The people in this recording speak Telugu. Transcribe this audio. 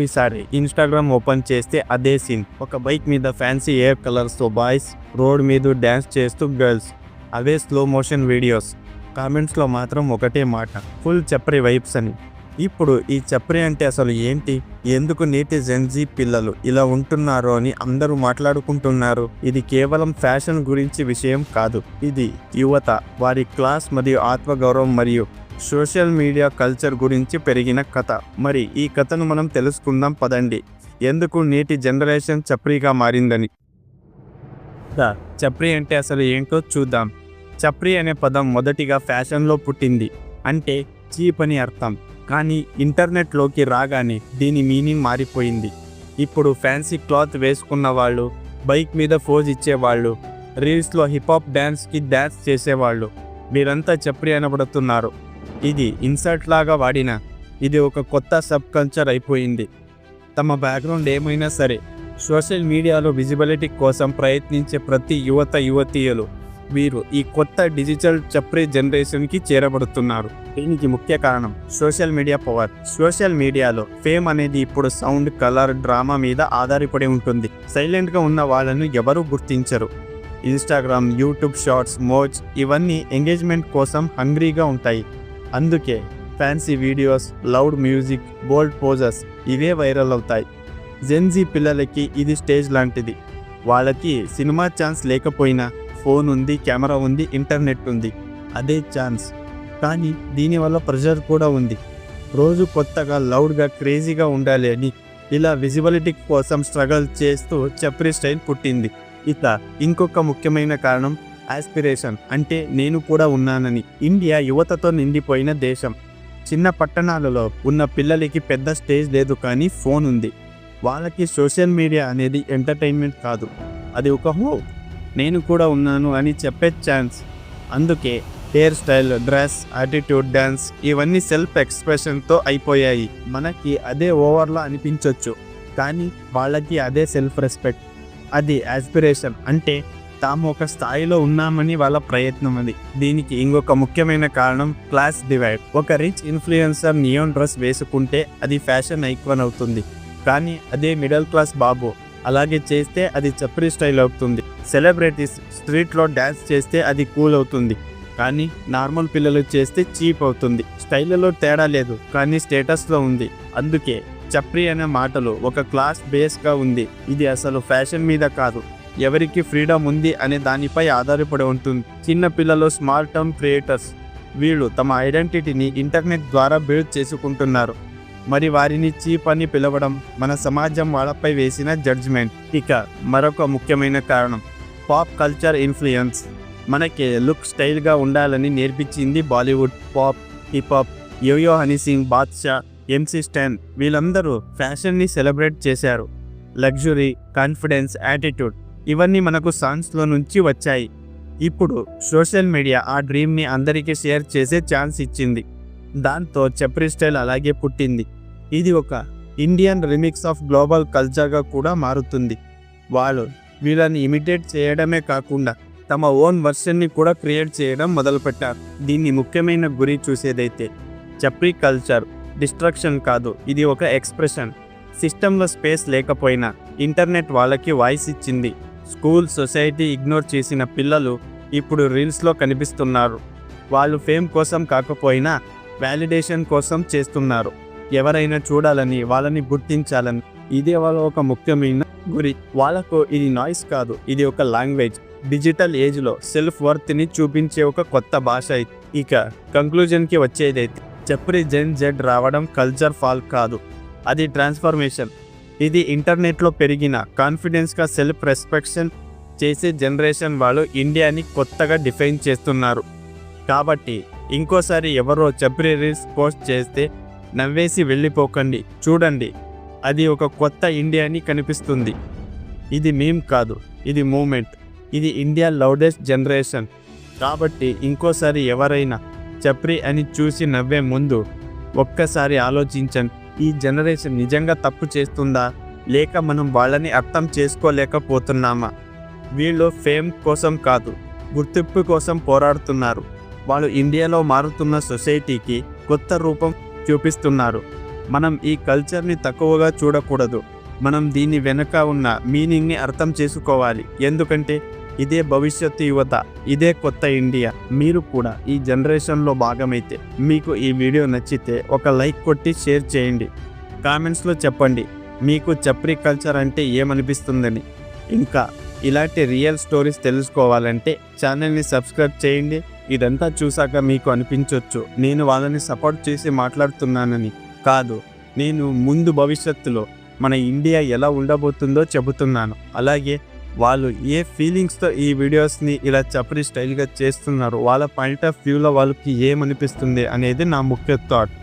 ఈసారి ఇన్స్టాగ్రామ్ ఓపెన్ చేస్తే అదే సీన్. ఒక బైక్ మీద ఫ్యాన్సీ ఎయిర్ కలర్స్తో బాయ్స్, రోడ్ మీద డ్యాన్స్ చేస్తూ గర్ల్స్, అవే స్లో మోషన్ వీడియోస్. కామెంట్స్లో మాత్రం ఒకటే మాట, ఫుల్ చప్రి వైబ్స్ అని. ఇప్పుడు ఈ చప్రి అంటే అసలు ఏంటి, ఎందుకు నేటి జెన్జీ పిల్లలు ఇలా ఉంటున్నారో అని అందరూ మాట్లాడుకుంటున్నారు. ఇది కేవలం ఫ్యాషన్ గురించి విషయం కాదు, ఇది యువత, వారి క్లాస్ మరియు ఆత్మగౌరవం మరియు సోషల్ మీడియా కల్చర్ గురించి పెరిగిన కథ. మరి ఈ కథను మనం తెలుసుకుందాం పదండి, ఎందుకు నేటి జనరేషన్ చప్రీగా మారిందని. చప్రీ అంటే అసలు ఏంటో చూద్దాం. చప్రీ అనే పదం మొదటిగా ఫ్యాషన్లో పుట్టింది, అంటే చీప్ అని అర్థం. కానీ ఇంటర్నెట్లోకి రాగానే దీని మీనింగ్ మారిపోయింది. ఇప్పుడు ఫ్యాన్సీ క్లాత్ వేసుకున్న వాళ్ళు, బైక్ మీద ఫోజ్ ఇచ్చేవాళ్ళు, రీల్స్లో హిప్హాప్ డ్యాన్స్కి డ్యాన్స్ చేసేవాళ్ళు, వీరంతా చప్రీ అనబడుతున్నారు. ఇది ఇన్సర్ట్ లాగా వాడిన ఇది ఒక కొత్త సబ్ కల్చర్ అయిపోయింది. తమ బ్యాక్గ్రౌండ్ ఏమైనా సరే సోషల్ మీడియాలో విజిబిలిటీ కోసం ప్రయత్నించే ప్రతి యువతీయులు వీరు ఈ కొత్త డిజిటల్ చప్రీ జనరేషన్కి చేరబడుతున్నారు. దీనికి ముఖ్య కారణం సోషల్ మీడియా పవర్. సోషల్ మీడియాలో ఫేమ్ అనేది ఇప్పుడు సౌండ్, కలర్, డ్రామా మీద ఆధారపడి ఉంటుంది. సైలెంట్గా ఉన్న వాళ్ళను ఎవరూ గుర్తించరు. ఇన్స్టాగ్రామ్, యూట్యూబ్ షార్ట్స్, మోజ్ ఇవన్నీ ఎంగేజ్మెంట్ కోసం హంగ్రీగా ఉంటాయి. అందుకే ఫ్యాన్సీ వీడియోస్, లౌడ్ మ్యూజిక్, బోల్డ్ పోజెస్ ఇవే వైరల్ అవుతాయి. జెన్జీ పిల్లలకి ఇది స్టేజ్ లాంటిది. వాళ్ళకి సినిమా ఛాన్స్ లేకపోయినా ఫోన్ ఉంది, కెమెరా ఉంది, ఇంటర్నెట్ ఉంది, అదే ఛాన్స్. కానీ దీనివల్ల ప్రెషర్ కూడా ఉంది. రోజు కొత్తగా, లౌడ్గా, క్రేజీగా ఉండాలి అని ఇలా విజిబిలిటీ కోసం స్ట్రగల్ చేస్తూ చప్రీ స్టైల్ పుట్టింది. ఇక ఇంకొక ముఖ్యమైన కారణం ఆస్పిరేషన్, అంటే నేను కూడా ఉన్నానని. ఇండియా యువతతో నిండిపోయిన దేశం. చిన్న పట్టణాలలో ఉన్న పిల్లలకి పెద్ద స్టేజ్ లేదు, కానీ ఫోన్ ఉంది. వాళ్ళకి సోషల్ మీడియా అనేది ఎంటర్టైన్మెంట్ కాదు, అది ఒక హోప్. నేను కూడా ఉన్నాను అని చెప్పే ఛాన్స్. అందుకే hair style, dress, attitude, dance ఇవన్నీ సెల్ఫ్ ఎక్స్ప్రెషన్తో అయిపోయాయి. మనకి అదే ఓవర్లా అనిపించవచ్చు, కానీ వాళ్ళకి అదే సెల్ఫ్ రెస్పెక్ట్. అది ఆస్పిరేషన్, అంటే తాము ఒక స్థాయిలో ఉన్నామని వాళ్ళ ప్రయత్నం. అది దీనికి ఇంకొక ముఖ్యమైన కారణం క్లాస్ డివైడ్. ఒక రిచ్ ఇన్ఫ్లుయెన్సర్ నియోన్ డ్రెస్ వేసుకుంటే అది ఫ్యాషన్ ఐకాన్ అవుతుంది, కానీ అదే మిడిల్ క్లాస్ బాబు అలాగే చేస్తే అది చప్రీ స్టైల్ అవుతుంది. సెలబ్రిటీస్ స్ట్రీట్లో డ్యాన్స్ చేస్తే అది కూల్ అవుతుంది, కానీ నార్మల్ పిల్లలు చేస్తే చీప్ అవుతుంది. స్టైల్లో తేడా లేదు, కానీ స్టేటస్లో ఉంది. అందుకే చప్రీ అనే మాటలు ఒక క్లాస్ బేస్గా ఉంది. ఇది అసలు ఫ్యాషన్ మీద కాదు, ఎవరికి ఫ్రీడమ్ ఉంది అనే దానిపై ఆధారపడి ఉంటుంది. చిన్న పిల్లలు స్మాల్ టర్మ్ క్రియేటర్స్, వీళ్ళు తమ ఐడెంటిటీని ఇంటర్నెట్ ద్వారా బిల్డ్ చేసుకుంటున్నారు. మరి వారిని చీప్ అని పిలవడం మన సమాజం వాళ్ళపై వేసిన జడ్జ్మెంట్. ఇక మరొక ముఖ్యమైన కారణం పాప్ కల్చర్ ఇన్ఫ్లుయెన్స్. మనకి లుక్ స్టైల్గా ఉండాలని నేర్పించింది Bollywood, pop, hip hop. Yo Yo Honey Singh, Badshah, MC Stan వీళ్ళందరూ ఫ్యాషన్ని సెలబ్రేట్ చేశారు. లగ్జరీ, కాన్ఫిడెన్స్, యాటిట్యూడ్ ఇవన్నీ మనకు సాంగ్స్లో నుంచి వచ్చాయి. ఇప్పుడు సోషల్ మీడియా ఆ డ్రీమ్ని అందరికీ షేర్ చేసే ఛాన్స్ ఇచ్చింది. దాంతో చప్రీ స్టైల్ అలాగే పుట్టింది. ఇది ఒక ఇండియన్ రిమిక్స్ ఆఫ్ గ్లోబల్ కల్చర్గా కూడా మారుతుంది. వాళ్ళు వీళ్ళని ఇమిటేట్ చేయడమే కాకుండా తమ ఓన్ వర్షన్ని కూడా క్రియేట్ చేయడం మొదలుపెట్టారు. దీన్ని ముఖ్యమైన గురి చూసేదైతే చప్రీ కల్చర్ డిస్ట్రక్షన్ కాదు, ఇది ఒక ఎక్స్ప్రెషన్. సిస్టంలో స్పేస్ లేకపోయినా ఇంటర్నెట్ వాళ్ళకి వాయిస్ ఇచ్చింది. స్కూల్, సొసైటీ ఇగ్నోర్ చేసిన పిల్లలు ఇప్పుడు రీల్స్లో కనిపిస్తున్నారు. వాళ్ళు ఫేమ్ కోసం కాకపోయినా వ్యాలిడేషన్ కోసం చేస్తున్నారు. ఎవరైనా చూడాలని, వాళ్ళని గుర్తించాలని. ఇదే వాళ్ళ ఒక ముఖ్యమైన గురి. వాళ్ళకు ఇది నాయిస్ కాదు, ఇది ఒక లాంగ్వేజ్. డిజిటల్ ఏజ్లో సెల్ఫ్ వర్త్ని చూపించే ఒక కొత్త భాష. ఇక కంక్లూజన్కి వచ్చేదైతే చప్రీ జెన్ జెడ్ రావడం కల్చర్ ఫాల్ కాదు, అది ట్రాన్స్ఫర్మేషన్. ఇది ఇంటర్నెట్లో పెరిగిన కాన్ఫిడెన్స్గా సెల్ఫ్ రెస్పెక్షన్ చేసే జనరేషన్ వాళ్ళు ఇండియాని కొత్తగా డిఫైన్ చేస్తున్నారు. కాబట్టి ఇంకోసారి ఎవరో చప్రీ రీల్స్ పోస్ట్ చేస్తే నవ్వేసి వెళ్ళిపోకండి, చూడండి, అది ఒక కొత్త ఇండియాని కనిపిస్తుంది. ఇది మీమ్ కాదు, ఇది మూమెంట్. ఇది ఇండియా లౌడెస్ట్ జనరేషన్. కాబట్టి ఇంకోసారి ఎవరైనా చప్రీ అని చూసి నవ్వే ముందు ఒక్కసారి ఆలోచించండి, ఈ జనరేషన్ నిజంగా తప్పు చేస్తుందా, లేక మనం వాళ్ళని అర్థం చేసుకోలేకపోతున్నామా? వీళ్ళు ఫేమ్ కోసం కాదు, గుర్తింపు కోసం పోరాడుతున్నారు. వాళ్ళు ఇండియాలో మారుతున్న సొసైటీకి కొత్త రూపం చూపిస్తున్నారు. మనం ఈ కల్చర్ని తక్కువగా చూడకూడదు. మనం దీని వెనుక ఉన్న మీనింగ్ని అర్థం చేసుకోవాలి. ఎందుకంటే ఇదే భవిష్యత్తు యువత, ఇదే కొత్త ఇండియా. మీరు కూడా ఈ జనరేషన్లో భాగమైతే మీకు ఈ వీడియో నచ్చితే ఒక లైక్ కొట్టి షేర్ చేయండి. కామెంట్స్లో చెప్పండి మీకు చప్రీ కల్చర్ అంటే ఏమనిపిస్తుందని. ఇంకా ఇలాంటి రియల్ స్టోరీస్ తెలుసుకోవాలంటే ఛానల్ని సబ్స్క్రైబ్ చేయండి. ఇదంతా చూసాక మీకు అనిపించవచ్చు నేను వాళ్ళని సపోర్ట్ చేసి మాట్లాడుతున్నానని. కాదు, నేను ముందు భవిష్యత్తులో మన ఇండియా ఎలా ఉండబోతుందో చెబుతున్నాను. అలాగే వాళ్ళు ఏ ఫీలింగ్స్తో ఈ వీడియోస్ని ఇలా చప్రీ స్టైల్గా చేస్తున్నారు, వాళ్ళ పాయింట్ ఆఫ్ వ్యూలో వాళ్ళకి ఏమనిపిస్తుంది అనేది నా ముఖ్య థాట్.